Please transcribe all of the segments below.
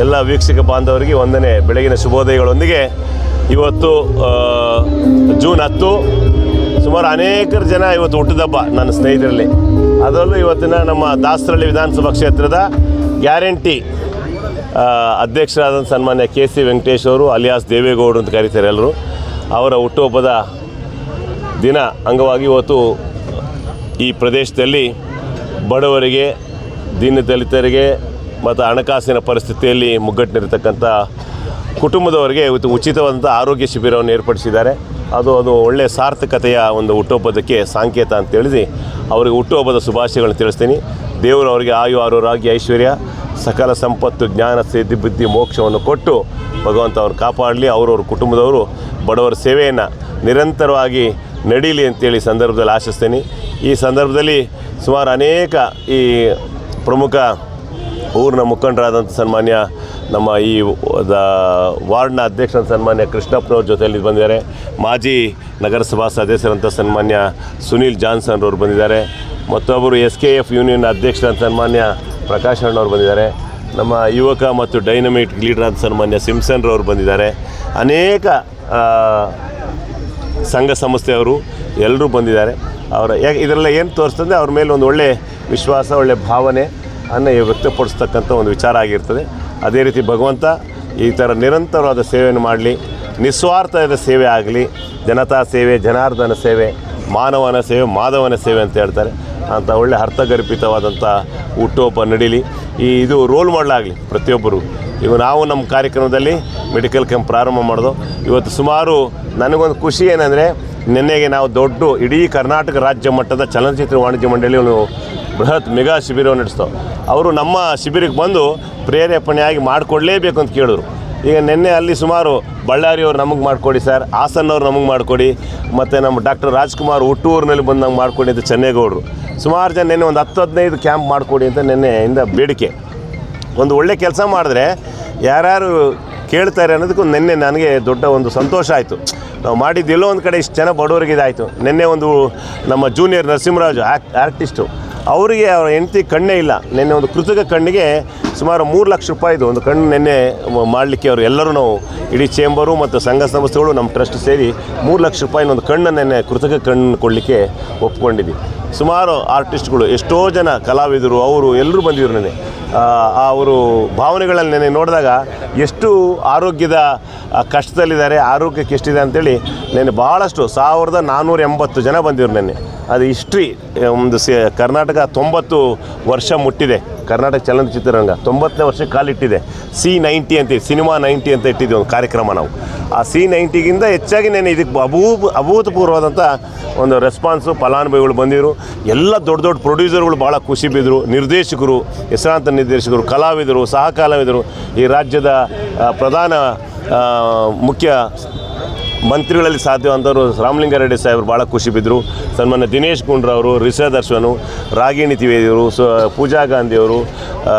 ಎಲ್ಲ ವೀಕ್ಷಕ ಬಾಂಧವರಿಗೆ ವಂದನೆ. ಬೆಳಗಿನ ಶುಭೋದಯಗಳೊಂದಿಗೆ ಇವತ್ತು ಜೂನ್ 10 ಸುಮಾರು ಅನೇಕರು ಜನ ಇವತ್ತು ಹುಟ್ಟಿದಬ್ಬ ನನ್ನ ಸ್ನೇಹಿತರಲ್ಲಿ. ಅದರಲ್ಲೂ ಇವತ್ತಿನ ನಮ್ಮ ದಾಸರಳ್ಳಿ ವಿಧಾನಸಭಾ ಕ್ಷೇತ್ರದ ಗ್ಯಾರಂಟಿ ಅಧ್ಯಕ್ಷರಾದ ಸನ್ಮಾನ್ಯ KC ವೆಂಕಟೇಶ್ ಅವರು ಅಲಿಯಾಸ್ ದೇವೇಗೌಡರು ಅಂತ ಕರೀತಾರೆ ಎಲ್ಲರೂ. ಅವರ ಹುಟ್ಟುಹಬ್ಬದ ದಿನ ಅಂಗವಾಗಿ ಇವತ್ತು ಈ ಪ್ರದೇಶದಲ್ಲಿ ಬಡವರಿಗೆ, ದೀನದಲಿತರಿಗೆ ಮತ್ತು ಹಣಕಾಸಿನ ಪರಿಸ್ಥಿತಿಯಲ್ಲಿ ಮುಗ್ಗಟ್ಟಿನಿರ್ತಕ್ಕಂಥ ಕುಟುಂಬದವರಿಗೆ ಇವತ್ತು ಉಚಿತವಾದಂಥ ಆರೋಗ್ಯ ಶಿಬಿರವನ್ನು ಏರ್ಪಡಿಸಿದ್ದಾರೆ. ಅದು ಒಳ್ಳೆಯ ಸಾರ್ಥಕತೆಯ ಒಂದು ಹುಟ್ಟುಹಬ್ಬದಕ್ಕೆ ಸಂಕೇತ ಅಂತ ತಿಳಿಸಿ ಅವರಿಗೆ ಹುಟ್ಟುಹಬ್ಬದ ಶುಭಾಶಯಗಳನ್ನು ತಿಳಿಸ್ತೀನಿ. ದೇವರು ಅವರಿಗೆ ಆಯು ಆರೋಗ್ಯ ಐಶ್ವರ್ಯ ಸಕಲ ಸಂಪತ್ತು ಜ್ಞಾನ ಸಿದ್ಧಿ ಬುದ್ಧಿ ಮೋಕ್ಷವನ್ನು ಕೊಟ್ಟು ಭಗವಂತ ಅವರು ಕಾಪಾಡಲಿ. ಅವರವ್ರ ಕುಟುಂಬದವರು ಬಡವರ ಸೇವೆಯನ್ನು ನಿರಂತರವಾಗಿ ನಡೀಲಿ ಅಂತೇಳಿ ಸಂದರ್ಭದಲ್ಲಿ ಆಶಿಸ್ತೀನಿ. ಈ ಸಂದರ್ಭದಲ್ಲಿ ಸುಮಾರು ಅನೇಕ ಈ ಪ್ರಮುಖ ಊರಿನ ಮುಖಂಡರಾದಂಥ ಸನ್ಮಾನ್ಯ ನಮ್ಮ ಈ ವಾರ್ಡ್ನ ಅಧ್ಯಕ್ಷರ ಸನ್ಮಾನ್ಯ ಕೃಷ್ಣಪ್ಪನವ್ರ ಜೊತೆಯಲ್ಲಿ ಬಂದಿದ್ದಾರೆ. ಮಾಜಿ ನಗರಸಭಾ ಸದಸ್ಯರಂಥ ಸನ್ಮಾನ್ಯ ಸುನೀಲ್ ಜಾನ್ಸನ್ ಅವರು ಬಂದಿದ್ದಾರೆ. ಮತ್ತೊಬ್ಬರು SKF ಯೂನಿಯನ್ ಅಧ್ಯಕ್ಷರಂತ ಸನ್ಮಾನ್ಯ ಪ್ರಕಾಶ್ ಅಣ್ಣವ್ರು ಬಂದಿದ್ದಾರೆ. ನಮ್ಮ ಯುವಕ ಮತ್ತು ಡೈನಮಿಕ್ ಲೀಡರ್ ಅಂತ ಸನ್ಮಾನ್ಯ ಸಿಮ್ಸನ್ರವರು ಬಂದಿದ್ದಾರೆ. ಅನೇಕ ಸಂಘ ಸಂಸ್ಥೆಯವರು ಎಲ್ಲರೂ ಬಂದಿದ್ದಾರೆ. ಇದರೆಲ್ಲ ಏನು ತೋರಿಸ್ತಂದರೆ ಅವ್ರ ಮೇಲೆ ಒಂದು ಒಳ್ಳೆಯ ವಿಶ್ವಾಸ, ಒಳ್ಳೆಯ ಭಾವನೆ ಅನ್ನು ವ್ಯಕ್ತಪಡಿಸ್ತಕ್ಕಂಥ ಒಂದು ವಿಚಾರ ಆಗಿರ್ತದೆ. ಅದೇ ರೀತಿ ಭಗವಂತ ಈ ಥರ ನಿರಂತರವಾದ ಸೇವೆಯನ್ನು ಮಾಡಲಿ, ನಿಸ್ವಾರ್ಥದ ಸೇವೆ ಆಗಲಿ, ಜನತಾ ಸೇವೆ, ಜನಾರ್ದನ ಸೇವೆ, ಮಾನವನ ಸೇವೆ, ಮಾಧವನ ಸೇವೆ ಅಂತ ಹೇಳ್ತಾರೆ. ಅಂಥ ಒಳ್ಳೆ ಅರ್ಥಗರ್ಭಿತವಾದಂಥ ಹುಟ್ಟುಹಬ್ಬ ನಡೀಲಿ. ಇದು ರೋಲ್ ಮಾಡಲಾಗಲಿ ಪ್ರತಿಯೊಬ್ಬರು. ನಾವು ನಮ್ಮ ಕಾರ್ಯಕ್ರಮದಲ್ಲಿ ಮೆಡಿಕಲ್ ಕ್ಯಾಂಪ್ ಪ್ರಾರಂಭ ಮಾಡೋದು. ಇವತ್ತು ಸುಮಾರು ನನಗೊಂದು ಖುಷಿ ಏನಂದರೆ, ನಿನ್ನೆಗೆ ನಾವು ದೊಡ್ಡ ಇಡೀ ಕರ್ನಾಟಕ ರಾಜ್ಯ ಮಟ್ಟದ ಚಲನಚಿತ್ರ ವಾಣಿಜ್ಯ ಮಂಡಳಿಯನ್ನು ಬೃಹತ್ ಮೆಗಾ ಶಿಬಿರವನ್ನು ನಡೆಸ್ತಾವೆ. ಅವರು ನಮ್ಮ ಶಿಬಿರಕ್ಕೆ ಬಂದು ಪ್ರೇರೇಪಣೆಯಾಗಿ ಮಾಡಿಕೊಡ್ಲೇಬೇಕು ಅಂತ ಕೇಳಿದ್ರು. ಈಗ ನಿನ್ನೆ ಅಲ್ಲಿ ಸುಮಾರು ಬಳ್ಳಾರಿಯವ್ರು ನಮಗೆ ಮಾಡಿಕೊಡಿ ಸರ್, ಹಾಸನ್ನವ್ರು ನಮಗೆ ಮಾಡಿಕೊಡಿ, ಮತ್ತು ನಮ್ಮ ಡಾಕ್ಟರ್ ರಾಜ್ಕುಮಾರ್ ಹುಟ್ಟೂರಿನಲ್ಲಿ ಬಂದು ನಮ್ಗೆ ಮಾಡಿಕೊಡಿ ಅಂತ ಚೆನ್ನೇಗೌಡರು ಸುಮಾರು ಜನ ನಿನ್ನೆ ಒಂದು 10-15 ಕ್ಯಾಂಪ್ ಮಾಡಿಕೊಡಿ ಅಂತ ನಿನ್ನೆಯಿಂದ ಬೇಡಿಕೆ. ಒಂದು ಒಳ್ಳೆ ಕೆಲಸ ಮಾಡಿದ್ರೆ ಯಾರ್ಯಾರು ಕೇಳ್ತಾರೆ ಅನ್ನೋದಕ್ಕೂ ನಿನ್ನೆ ನನಗೆ ದೊಡ್ಡ ಒಂದು ಸಂತೋಷ ಆಯಿತು. ನಾವು ಮಾಡಿದ್ದೆಲ್ಲೋ ಒಂದು ಕಡೆ ಇಷ್ಟು ಜನ ಬಡವರಿಗೆ ಇದಾಯಿತು. ನಿನ್ನೆ ಒಂದು ನಮ್ಮ ಜೂನಿಯರ್ ನರಸಿಂಹರಾಜು ಆರ್ಟಿಸ್ಟು, ಅವರಿಗೆ ಅವರ ಹೆಂಡತಿ ಕಣ್ಣೇ ಇಲ್ಲ. ನಿನ್ನೆ ಒಂದು ಕೃತಕ ಕಣ್ಣಿಗೆ ಸುಮಾರು 3 ಲಕ್ಷ ರೂಪಾಯಿದು ಒಂದು ಕಣ್ಣು ನಿನ್ನೆ ಮಾಡಲಿಕ್ಕೆ ಅವರು ಎಲ್ಲರೂ ನಾವು ಇಡೀ ಚೇಂಬರು ಮತ್ತು ಸಂಘ ಸಂಸ್ಥೆಗಳು ನಮ್ಮ ಟ್ರಸ್ಟ್ ಸೇರಿ 3 ಲಕ್ಷ ರೂಪಾಯಿನ ಒಂದು ಕಣ್ಣು ನಿನ್ನೆ ಕೃತಕ ಕಣ್ಣು ಕೊಡಲಿಕ್ಕೆ ಒಪ್ಕೊಂಡಿದ್ವಿ. ಸುಮಾರು ಆರ್ಟಿಸ್ಟ್ಗಳು, ಎಷ್ಟೋ ಜನ ಕಲಾವಿದರು, ಅವರು ಎಲ್ಲರೂ ಬಂದಿದ್ರು ನೆನೆ. ಅವರು ಭಾವನೆಗಳಲ್ಲಿ ನೆನೆ ನೋಡಿದಾಗ ಎಷ್ಟು ಆರೋಗ್ಯದ ಕಷ್ಟದಲ್ಲಿದ್ದಾರೆ, ಆರೋಗ್ಯಕ್ಕೆ ಎಷ್ಟಿದೆ ಅಂಥೇಳಿ ನೆನೆ ಭಾಳಷ್ಟು 1480 ಜನ ಬಂದಿದ್ರು ನೆನ್ನೆ. ಅದು ಹಿಸ್ಟ್ರಿ ಒಂದು ಕರ್ನಾಟಕ 90 ವರ್ಷ ಮುಟ್ಟಿದೆ. ಕರ್ನಾಟಕ ಚಲನಚಿತ್ರರಂಗ 90ನೇ ವರ್ಷಕ್ಕೆ ಕಾಲಿಟ್ಟಿದೆ. C90 ಅಂತ ಸಿನಿಮಾ 90 ಅಂತ ಇಟ್ಟಿದ್ವಿ ಒಂದು ಕಾರ್ಯಕ್ರಮ ನಾವು. ಆ C90ಗಿಂತ ಹೆಚ್ಚಾಗಿ ನಾನು ಇದಕ್ಕೆ ಅಭೂತಪೂರ್ವವಾದಂಥ ಒಂದು ರೆಸ್ಪಾನ್ಸು, ಫಲಾನುಭವಿಗಳು ಬಂದಿರು. ಎಲ್ಲ ದೊಡ್ಡ ದೊಡ್ಡ ಪ್ರೊಡ್ಯೂಸರ್ಗಳು ಭಾಳ ಖುಷಿ ಬಿದ್ದರು. ನಿರ್ದೇಶಕರು, ಹೆಸರಾಂತ ನಿರ್ದೇಶಕರು, ಕಲಾವಿದರು, ಸಹ ಕಲಾವಿದರು, ಈ ರಾಜ್ಯದ ಪ್ರಧಾನ ಮುಖ್ಯ ಮಂತ್ರಿಗಳಲ್ಲಿ ಸಾಧ್ಯವಂಥವರು ರಾಮಲಿಂಗಾರೆಡ್ಡಿ ಸಾಹೇಬರು ಭಾಳ ಖುಷಿ ಬಿದ್ದರು. ಸನ್ಮಾನ್ಯ ದಿನೇಶ್ ಗುಂಡ್ರವರು, ರಿಷಾ ದರ್ಶನು, ರಾಗಿಣಿ ತ್ರಿವೇದಿಯವರು, ಪೂಜಾ ಗಾಂಧಿಯವರು,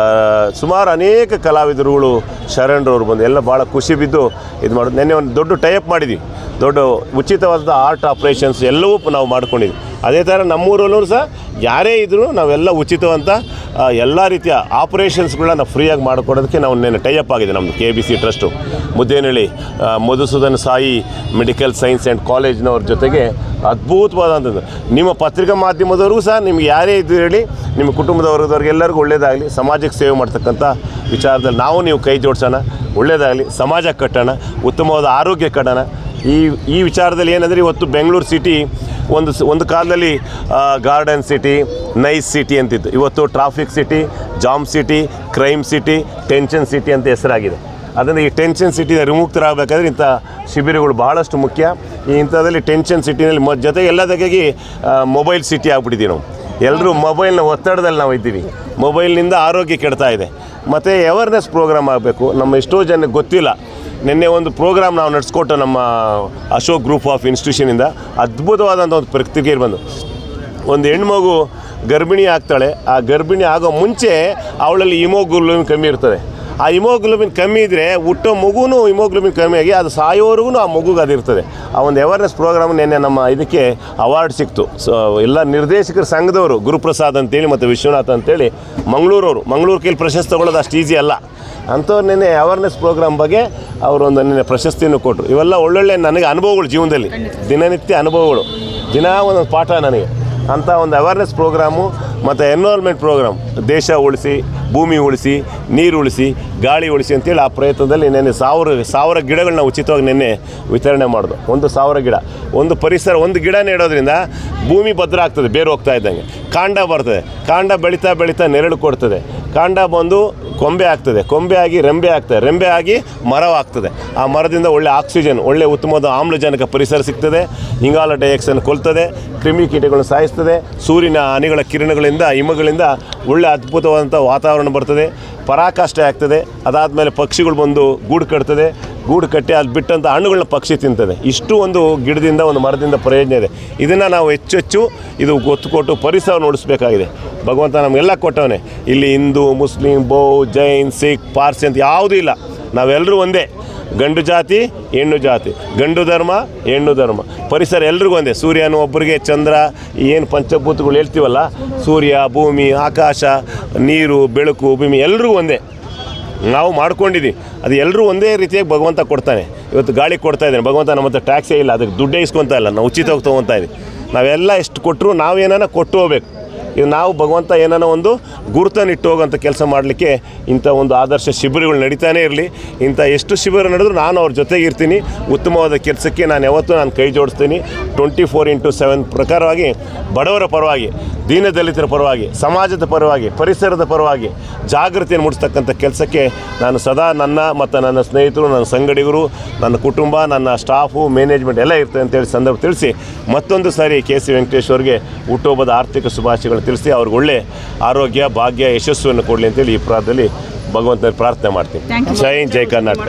ಸುಮಾರು ಅನೇಕ ಕಲಾವಿದರುಗಳು, ಶರಣ್ರವರು ಬಂದು ಎಲ್ಲ ಭಾಳ ಖುಷಿ ಬಿದ್ದು ಇದು ಮಾಡೋದು. ನೆನ್ನೆ ಒಂದು ದೊಡ್ಡ ಟೈಅಪ್ ಮಾಡಿದ್ವಿ, ದೊಡ್ಡ ಉಚಿತವಾದ ಆರ್ಟ್ ಆಪ್ರೇಷನ್ಸ್ ಎಲ್ಲವೂ ನಾವು ಮಾಡ್ಕೊಂಡಿದ್ವಿ. ಅದೇ ಥರ ನಮ್ಮೂರಲ್ಲೂ ಸಹ ಯಾರೇ ಇದ್ದರೂ ನಾವೆಲ್ಲ ಉಚಿತವಂತ ಎಲ್ಲ ರೀತಿಯ ಆಪ್ರೇಷನ್ಸ್ಗಳನ್ನ ನಾವು ಫ್ರೀಯಾಗಿ ಮಾಡಿಕೊಡೋದಕ್ಕೆ ನಾವು ನೆನ್ನೆ ಟೈಅಪ್ ಆಗಿದೆ. ನಮ್ಮದು KBC trust Muddenahalli Madhusudan Sai medical science and ಕಾಲೇಜ್ನವ್ರ ಜೊತೆಗೆ ಅದ್ಭುತವಾದಂಥದ್ದು. ನಿಮ್ಮ ಪತ್ರಿಕಾ ಮಾಧ್ಯಮದವ್ರಿಗೂ ಸಹ ನಿಮ್ಗೆ ಯಾರೇ ಇದ್ದು ಹೇಳಿ, ನಿಮ್ಮ ಕುಟುಂಬದವ್ರದವ್ರಿಗೆ ಎಲ್ಲರಿಗೂ ಒಳ್ಳೆಯದಾಗಲಿ, ಸಮಾಜಕ್ಕೆ ಸೇವೆ ಮಾಡ್ತಕ್ಕಂಥ ವಿಚಾರದಲ್ಲಿ ನಾವು ನೀವು ಕೈ ಜೋಡಿಸೋಣ, ಒಳ್ಳೆಯದಾಗಲಿ, ಸಮಾಜ ಕಟ್ಟೋಣ, ಉತ್ತಮವಾದ ಆರೋಗ್ಯ ಕಟ್ಟೋಣ. ಈ ವಿಚಾರದಲ್ಲಿ ಏನಂದರೆ, ಇವತ್ತು ಬೆಂಗಳೂರು ಸಿಟಿ ಒಂದು ಕಾಲದಲ್ಲಿ ಗಾರ್ಡನ್ ಸಿಟಿ, ನೈಸ್ ಸಿಟಿ ಅಂತಿತ್ತು. ಇವತ್ತು traffic city, jam city, crime city, tension city ಅಂತ ಹೆಸರಾಗಿದೆ. ಅದನ್ನು ಈ ಟೆನ್ಷನ್ ಸಿಟಿನ ವಿಮುಕ್ತರಾಗಬೇಕಾದ್ರೆ ಇಂಥ ಶಿಬಿರಗಳು ಭಾಳಷ್ಟು ಮುಖ್ಯ. ಈ ಇಂಥದ್ದಲ್ಲಿ ಟೆನ್ಷನ್ ಸಿಟಿನಲ್ಲಿ ಜೊತೆಗೆ ಎಲ್ಲದಕ್ಕಾಗಿ ಮೊಬೈಲ್ ಸಿಟಿ ಆಗ್ಬಿಟ್ಟಿದ್ದೀವಿ ನಾವು. ಎಲ್ಲರೂ ಮೊಬೈಲ್ನ ಒತ್ತಡದಲ್ಲಿ ನಾವು ಇದ್ದೀವಿ. ಮೊಬೈಲ್ನಿಂದ ಆರೋಗ್ಯ ಕೆಡ್ತಾ ಇದೆ. ಮತ್ತು ಅವೇರ್ನೆಸ್ ಪ್ರೋಗ್ರಾಮ್ ಆಗಬೇಕು. ನಮ್ಮ ಎಷ್ಟೋ ಜನಕ್ಕೆ ಗೊತ್ತಿಲ್ಲ. ನಿನ್ನೆ ಒಂದು ಪ್ರೋಗ್ರಾಮ್ ನಾವು ನಡೆಸ್ಕೊಟ್ಟು ನಮ್ಮ ಅಶೋಕ್ ಗ್ರೂಪ್ ಆಫ್ ಇನ್ಸ್ಟಿಟ್ಯೂಷನಿಂದ ಅದ್ಭುತವಾದಂಥ ಒಂದು ಪ್ರಕ್ರಿಯೆ ಬಂದು, ಒಂದು ಹೆಣ್ಮಗು ಗರ್ಭಿಣಿ ಆಗ್ತಾಳೆ. ಆ ಗರ್ಭಿಣಿ ಆಗೋ ಮುಂಚೆ ಅವಳಲ್ಲಿ ಹಿಮೋಗ್ಲೋಬಿನ್ ಕಮ್ಮಿ ಇರ್ತದೆ. ಆ ಹಿಮೋಗ್ಲೋಬಿನ್ ಕಮ್ಮಿ ಇದ್ದರೆ ಹುಟ್ಟೋ ಮಗುನೂ ಹಿಮೋಗ್ಲೋಬಿನ್ ಕಮ್ಮಿ ಆಗಿ ಅದು ಸಾಯೋವರೆಗೂ ಆ ಮಗುಗೆ ಅದಿರ್ತದೆ. ಆ ಒಂದು ಅವೇರ್ನೆಸ್ ಪ್ರೋಗ್ರಾಮ್ ನಿನ್ನೆ ನಮ್ಮ ಇದಕ್ಕೆ ಅವಾರ್ಡ್ ಸಿಕ್ತು. ಸೊ ಎಲ್ಲ ನಿರ್ದೇಶಕರ ಸಂಘದವರು, ಗುರುಪ್ರಸಾದ್ ಅಂತೇಳಿ ಮತ್ತು ವಿಶ್ವನಾಥ್ ಅಂತೇಳಿ ಮಂಗಳೂರು ಕೈಲಿ ಪ್ರಶಸ್ತಿ ತಗೊಳ್ಳೋದು ಅಷ್ಟು ಈಸಿ ಅಲ್ಲ. ಅಂಥವ್ರು ನಿನ್ನೆ ಅವೇರ್ನೆಸ್ ಪ್ರೋಗ್ರಾಮ್ ಬಗ್ಗೆ ಅವರೊಂದು ನಿನ್ನೆ ಪ್ರಶಸ್ತಿಯನ್ನು ಕೊಟ್ಟರು. ಇವೆಲ್ಲ ಒಳ್ಳೊಳ್ಳೆ ನನಗೆ ಅನುಭವಗಳು ಜೀವನದಲ್ಲಿ, ದಿನನಿತ್ಯ ಅನುಭವಗಳು, ದಿನ ಒಂದೊಂದು ಪಾಠ ನನಗೆ. ಅಂಥ ಒಂದು ಅವೇರ್ನೆಸ್ ಪ್ರೋಗ್ರಾಮು ಮತ್ತು ಎನ್ವೈರ್ಮೆಂಟ್ ಪ್ರೋಗ್ರಾಮ್, ದೇಶ ಉಳಿಸಿ, ಭೂಮಿ ಉಳಿಸಿ, ನೀರು ಉಳಿಸಿ, ಗಾಳಿ ಉಳಿಸಿ ಅಂತೇಳಿ ಆ ಪ್ರಯತ್ನದಲ್ಲಿ ನೆನ್ನೆ ಸಾವಿರ ಗಿಡಗಳನ್ನ ಉಚಿತವಾಗಿ ನಿನ್ನೆ ವಿತರಣೆ ಮಾಡೋದು. 1,000 ಗಿಡ, ಒಂದು ಪರಿಸರ, ಒಂದು ಗಿಡ ನೆಡೋದ್ರಿಂದ ಭೂಮಿ ಭದ್ರ ಆಗ್ತದೆ, ಬೇರು ಹೋಗ್ತಾ ಇದ್ದಂಗೆ. ಕಾಂಡ ಬರ್ತದೆ, ಕಾಂಡ ಬೆಳೀತಾ ಬೆಳೀತಾ ನೆರಳು ಕೊಡ್ತದೆ, ಕಾಂಡ ಬಂದು ಕೊಂಬೆ ಆಗ್ತದೆ, ಕೊಂಬೆ ಆಗಿ ರೆಂಬೆ ಆಗ್ತದೆ, ರೆಂಬೆ ಆಗಿ ಮರವಾಗ್ತದೆ. ಆ ಮರದಿಂದ ಒಳ್ಳೆ ಆಕ್ಸಿಜನ್, ಒಳ್ಳೆ ಉತ್ತಮವಾದ ಆಮ್ಲಜನಕ ಪರಿಸರ ಸಿಗ್ತದೆ, ಇಂಗಾಲ ಡೈಆಕ್ಸೈಡ್ ಕೊಲ್ತದೆ, ಕ್ರಿಮಿಕೀಟಗಳನ್ನು ಸಾಯಿಸ್ತದೆ, ಸೂರ್ಯನ ಹನಿಗಳ ಕಿರಣಗಳಿಂದ, ಹಿಮಗಳಿಂದ ಒಳ್ಳೆ ಅದ್ಭುತವಾದಂಥ ವಾತಾವರಣ ಬರ್ತದೆ, ಪರಾಕಾಷ್ಠೆ ಆಗ್ತದೆ. ಅದಾದಮೇಲೆ ಪಕ್ಷಿಗಳು ಬಂದು ಗೂಡು ಕಟ್ತದೆ, ಗೂಡು ಕಟ್ಟಿ ಅಲ್ಲಿ ಬಿಟ್ಟಂಥ ಹಣ್ಣುಗಳನ್ನ ಪಕ್ಷಿ ತಿಂತದೆ. ಇಷ್ಟು ಒಂದು ಗಿಡದಿಂದ, ಒಂದು ಮರದಿಂದ ಪ್ರಯೋಜನ ಇದೆ. ಇದನ್ನು ನಾವು ಹೆಚ್ಚು ಇದು ಗೊತ್ತು ಕೊಟ್ಟು ಪರಿಸರ ಉಳಿಸ್ಬೇಕಾಗಿದೆ. ಭಗವಂತ ನಮಗೆಲ್ಲ ಕೊಟ್ಟವನೇ. ಇಲ್ಲಿ ಹಿಂದೂ, ಮುಸ್ಲಿಂ, ಬೌದ್ಧ, ಜೈನ್, ಸಿಖ್, ಪಾರ್ಸಿ ಅಂತ ಯಾವುದೂ ಇಲ್ಲ. ನಾವೆಲ್ಲರೂ ಒಂದೇ, ಗಂಡು ಜಾತಿ, ಹೆಣ್ಣು ಜಾತಿ, ಗಂಡು ಧರ್ಮ, ಹೆಣ್ಣು ಧರ್ಮ. ಪರಿಸರ ಎಲ್ರಿಗೂ ಒಂದೇ. ಸೂರ್ಯನು ಒಬ್ಬರಿಗೆ, ಚಂದ್ರ, ಏನು ಪಂಚಭೂತಗಳು ಹೇಳ್ತೀವಲ್ಲ, ಸೂರ್ಯ, ಭೂಮಿ, ಆಕಾಶ, ನೀರು, ಬೆಳಕು, ಭೂಮಿ ಎಲ್ಲರಿಗೂ ಒಂದೇ. ನಾವು ಮಾಡ್ಕೊಂಡಿದ್ದೀವಿ, ಅದು ಎಲ್ಲರೂ ಒಂದೇ ರೀತಿಯಾಗಿ ಭಗವಂತ ಕೊಡ್ತಾನೆ. ಇವತ್ತು ಗಾಳಿ ಕೊಡ್ತಾ ಇದ್ದಾನೆ ಭಗವಂತ, ನಮ್ಮ ಹತ್ರ ಟ್ಯಾಕ್ಸೇ ಇಲ್ಲ, ಅದಕ್ಕೆ ದುಡ್ಡೇ ಇಸ್ಕೊತಾ ಇಲ್ಲ, ನಾವು ಉಚಿತವಾಗಿ ತೊಗೊತಾ ಇದ್ದೀವಿ. ನಾವೆಲ್ಲ ಎಷ್ಟು ಕೊಟ್ಟರು ನಾವೇನಾನ ಕೊಟ್ಟು ಹೋಗ್ಬೇಕು. ಇದು ನಾವು ಭಗವಂತ ಏನಾನ ಒಂದು ಗುರುತನ್ನು ಇಟ್ಟು ಹೋಗೋಂಥ ಕೆಲಸ ಮಾಡಲಿಕ್ಕೆ ಇಂಥ ಒಂದು ಆದರ್ಶ ಶಿಬಿರಗಳು ನಡೀತಾನೆ ಇರಲಿ. ಇಂಥ ಎಷ್ಟು ಶಿಬಿರ ನಡೆದ್ರು ನಾನು ಅವ್ರ ಜೊತೆಗೆ ಇರ್ತೀನಿ. ಉತ್ತಮವಾದ ಕೆಲಸಕ್ಕೆ ನಾನು ಯಾವತ್ತೂ ಕೈ ಜೋಡಿಸ್ತೀನಿ. 24/7 ಪ್ರಕಾರವಾಗಿ ಬಡವರ ಪರವಾಗಿ, ದೀನದಲಿತರ ಪರವಾಗಿ, ಸಮಾಜದ ಪರವಾಗಿ, ಪರಿಸರದ ಪರವಾಗಿ ಜಾಗೃತಿಯನ್ನು ಮೂಡಿಸ್ತಕ್ಕಂಥ ಕೆಲಸಕ್ಕೆ ನಾನು ಸದಾ ನನ್ನ ಮತ್ತು ನನ್ನ ಸ್ನೇಹಿತರು, ನನ್ನ ಸಂಗಡಿಗರು, ನನ್ನ ಕುಟುಂಬ, ನನ್ನ ಸ್ಟಾಫು, ಮ್ಯಾನೇಜ್ಮೆಂಟ್ ಎಲ್ಲ ಇರ್ತದೆ ಅಂತೇಳಿ ಸಂದರ್ಭ ತಿಳಿಸಿ, ಮತ್ತೊಂದು ಸಾರಿ KC ವೆಂಕಟೇಶ್ ಅವರಿಗೆ ಹುಟ್ಟುಹಬ್ಬದ ಆರ್ಥಿಕ ಶುಭಾಶಯಗಳು ತಿಳಿಸಿ ಅವ್ರಿಗೆ ಒಳ್ಳೆ ಆರೋಗ್ಯ, ಭಾಗ್ಯ, ಯಶಸ್ಸನ್ನು ಕೊಡಲಿ ಅಂತೇಳಿ ಈ ಪ್ರಾರ್ಥದಲ್ಲಿ ಭಗವಂತನ ಪ್ರಾರ್ಥನೆ ಮಾಡ್ತೀನಿ. ಜೈ ಹಿಂದ್, ಜೈ ಕರ್ನಾಟಕ.